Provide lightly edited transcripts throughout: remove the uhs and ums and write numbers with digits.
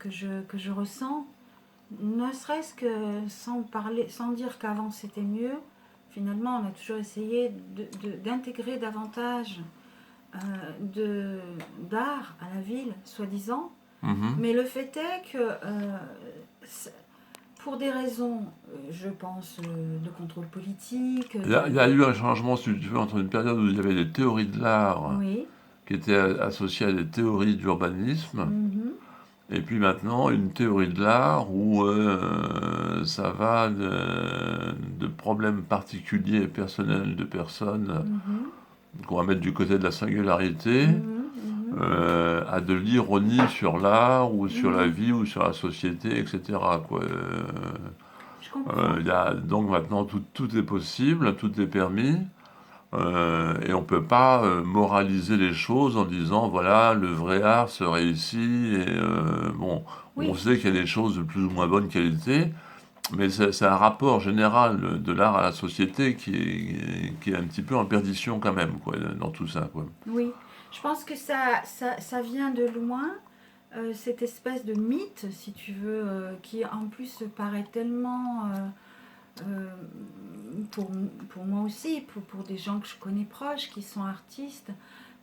que je ressens, ne serait-ce que sans dire qu'avant c'était mieux, finalement on a toujours essayé d'intégrer davantage d'art à la ville, soi-disant. Mais le fait est que, pour des raisons, je pense, de contrôle politique... Il y a eu un changement, si tu veux, entre une période où il y avait des théories de l'art Oui. qui étaient associées à des théories d'urbanisme, et puis maintenant une théorie de l'art où ça va de problèmes particuliers et personnels de personnes qu'on va mettre du côté de la singularité, à de l'ironie sur l'art ou sur la vie ou sur la société, etc. Quoi. Je comprends. Donc maintenant tout est possible, tout est permis, et on ne peut pas moraliser les choses en disant voilà, le vrai art serait ici, et bon, Oui. on sait qu'il y a des choses de plus ou moins bonne qualité, mais c'est un rapport général de l'art à la société qui est un petit peu en perdition quand même, quoi, dans tout ça. Quoi. Oui, je pense que ça vient de loin, cette espèce de mythe, si tu veux, qui en plus paraît tellement, pour moi aussi, pour des gens que je connais proches, qui sont artistes,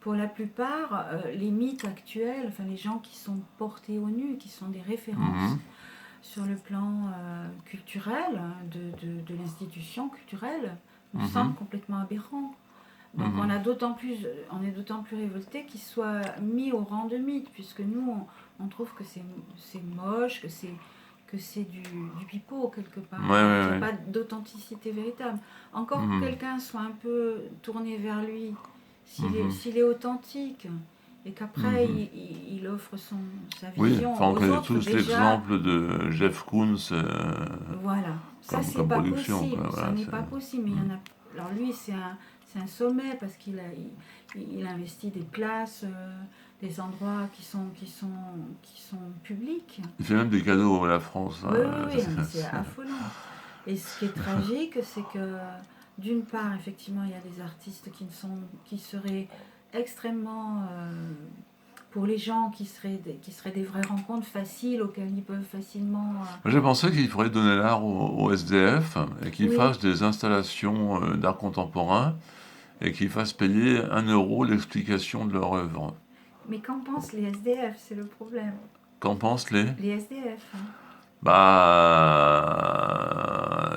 pour la plupart, les mythes actuels, enfin les gens qui sont portés au nu, qui sont des références sur le plan culturel, de l'institution culturelle, nous semblent complètement aberrants. Donc on est d'autant plus révoltés qu'ils soient mis au rang de mythe, puisque nous, on trouve que c'est moche, que c'est du pipeau quelque part, qu'il n'y a pas d'authenticité véritable. Encore que quelqu'un soit un peu tourné vers lui, s'il est authentique, et qu'après il offre sa vision enfin, on aux connaît autres, tous déjà... l'exemple de Jeff Koons Voilà, ça c'est comme pas production. possible, Quoi, voilà, ça n'est pas possible, mais il y en a... Alors lui, c'est un sommet, parce qu'il il investit des places, des endroits qui sont publics. Il fait même des cadeaux à la France. Oui, oui, oui, c'est affolant. Et ce qui est tragique, c'est que d'une part, effectivement, il y a des artistes qui seraient extrêmement, pour les gens, qui seraient des vraies rencontres faciles auxquelles ils peuvent facilement... Moi, j'ai pensé qu'il faudrait donner l'art au SDF et qu'ils fassent des installations d'art contemporain et qu'ils fassent payer 1 € l'explication de leur œuvre. Mais qu'en pensent les SDF, c'est le problème. Qu'en pensent les SDF, hein. Bah,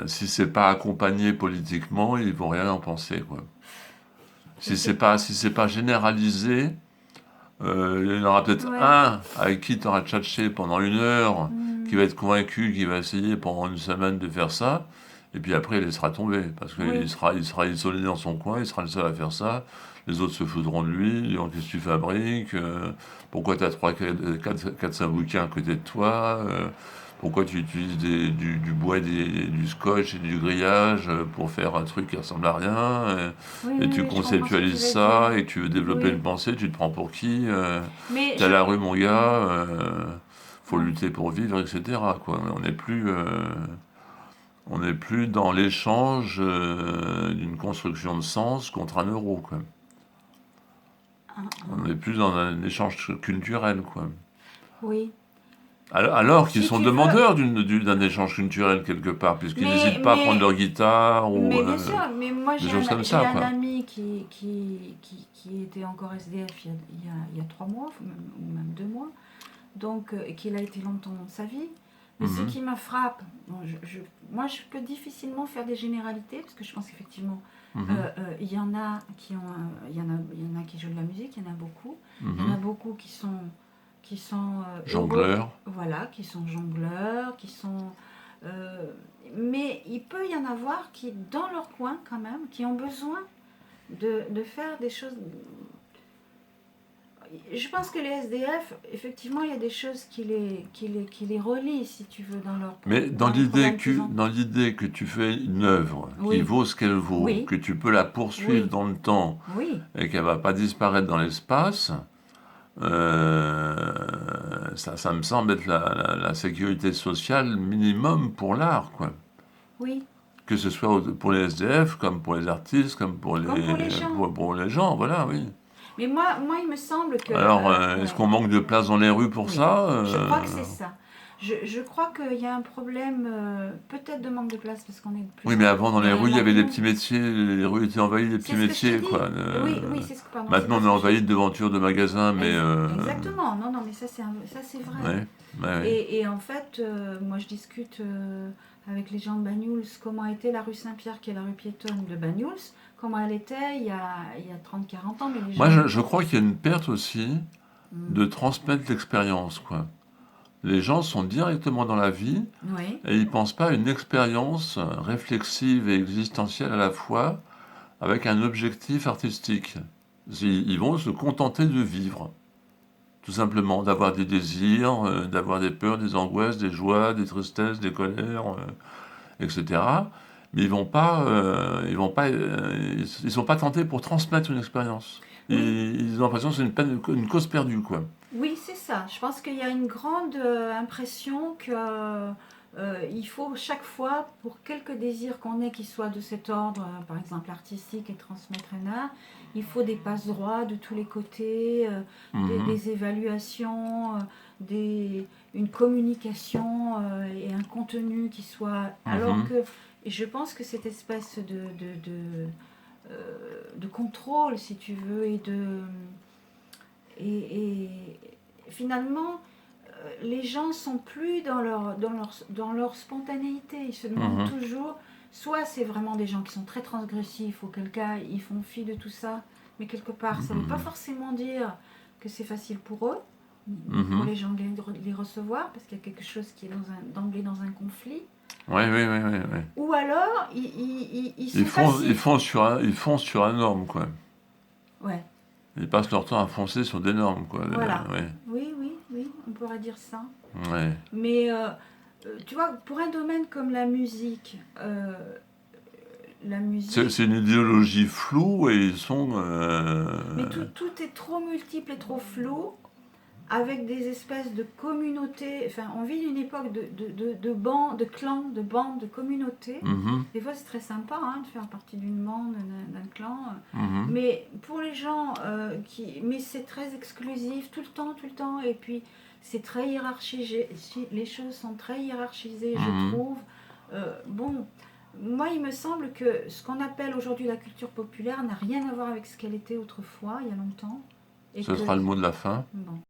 si c'est pas accompagné politiquement, ils vont rien en penser, quoi. Si c'est pas généralisé, il y en aura peut-être un avec qui tu auras tchatché pendant 1 heure, qui va être convaincu, qui va essayer pendant 1 semaine de faire ça, et puis après il laissera tomber, parce qu'il sera isolé dans son coin, il sera le seul à faire ça, les autres se foutront de lui, ils diront qu'est-ce que tu fabriques, pourquoi tu as 4-5 bouquins à côté de toi, pourquoi tu utilises du bois, du scotch et du grillage pour faire un truc qui ressemble à rien, et tu conceptualises ça, et tu veux développer une pensée, tu te prends pour qui, t'es à la rue mon gars, faut lutter pour vivre, etc. Quoi. On n'est plus dans l'échange d'une construction de sens contre 1 euro. Quoi. On n'est plus dans un échange culturel. Quoi. Oui. Alors qu'ils sont demandeurs d'un échange culturel quelque part, puisqu'ils n'hésitent pas à prendre leur guitare ou bien sûr, mais moi des choses comme ça. J'ai un ami qui était encore SDF il y a 3 mois, ou même 2 mois, donc qu'il a été longtemps dans sa vie. Mais ce qui me frappe, moi je peux difficilement faire des généralités, parce que je pense qu'effectivement, il y en a qui jouent de la musique, il y en a beaucoup. Il y en a beaucoup qui sont jongleurs. Voilà, qui sont jongleurs, mais il peut y en avoir qui, dans leur coin quand même, qui ont besoin de faire des choses. Je pense que les SDF, effectivement, il y a des choses qui les relient, si tu veux, dans leur... Mais dans l'idée que tu fais une œuvre qui vaut ce qu'elle vaut, que tu peux la poursuivre dans le temps et qu'elle ne va pas disparaître dans l'espace, ça me semble être la sécurité sociale minimum pour l'art, quoi. Oui. Que ce soit pour les SDF, comme pour les artistes, comme pour les gens, voilà, oui. Mais moi, il me semble que... Alors, est-ce qu'on manque de place dans les rues pour Oui. ça? Je crois que c'est ça. Je crois qu'il y a un problème, peut-être de manque de place, parce qu'on est de plus Oui, en mais plus avant, dans les rues, il y avait les petits nombreux. métiers, les rues étaient envahies des petits C'est ce que je t'ai métiers, dit. quoi. Oui, c'est ce que, pardon, c'est Maintenant, pas on est ce que envahi de devantures de magasins, mais... Exactement, non, mais ça c'est vrai. ouais, ouais. Et en fait, moi je discute avec les gens de Banyuls comment était la rue Saint-Pierre, qui est la rue piétonne de Banyuls, comment elle était il y a 30-40 ans, mais les Moi, gens... je crois qu'il y a une perte aussi de transmettre l'expérience, quoi. Les gens sont directement dans la vie Oui, et ils pensent pas à une expérience réflexive et existentielle à la fois avec un objectif artistique. Ils vont se contenter de vivre, tout simplement, d'avoir des désirs, d'avoir des peurs, des angoisses, des joies, des tristesses, des colères, etc. Mais ils vont pas, ils sont pas tentés pour transmettre une expérience. oui, Ils ont l'impression que c'est une cause perdue, quoi. oui, c'est ça. Je pense qu'il y a une grande impression que il faut chaque fois, pour quelques désirs qu'on ait qui soient de cet ordre, par exemple artistique et transmettre un art, il faut des passe-droits de tous les côtés, Mhm. des évaluations, une communication et un contenu qui soit... Alors Mhm. que et je pense que cette espèce de contrôle, si tu veux, et finalement, les gens sont plus dans leur spontanéité. Ils se demandent Mhm. toujours, soit c'est vraiment des gens qui sont très transgressifs, auquel cas ils font fi de tout ça, mais quelque part, ça ne veut pas Mhm. forcément dire que c'est facile pour eux, ni pour Mhm. les gens de les recevoir, parce qu'il y a quelque chose qui est d'emblée dans un conflit. Ouais, oui, oui, oui, oui. Ou alors, ils sont passifs. Ils foncent sur un norme, quoi. Ouais, Ils passent leur temps à foncer sur des normes, quoi. voilà. Ouais, Oui, on pourrait dire ça. ouais. Mais tu vois, pour un domaine comme la musique, C'est une idéologie floue et ils sont... mais tout est trop multiple et trop flou, avec des espèces de communautés. Enfin, on vit une époque de bandes, de clans, de bandes, de communautés. mhm, Des fois, c'est très sympa de faire partie d'une bande, d'un clan. mhm, Mais pour les gens mais c'est très exclusif tout le temps. Et puis, c'est très hiérarchisé. Les choses sont très hiérarchisées, je mhm. trouve. Bon, moi, il me semble que ce qu'on appelle aujourd'hui la culture populaire n'a rien à voir avec ce qu'elle était autrefois, il y a longtemps. Et Ce que, sera le mot de la fin. bon.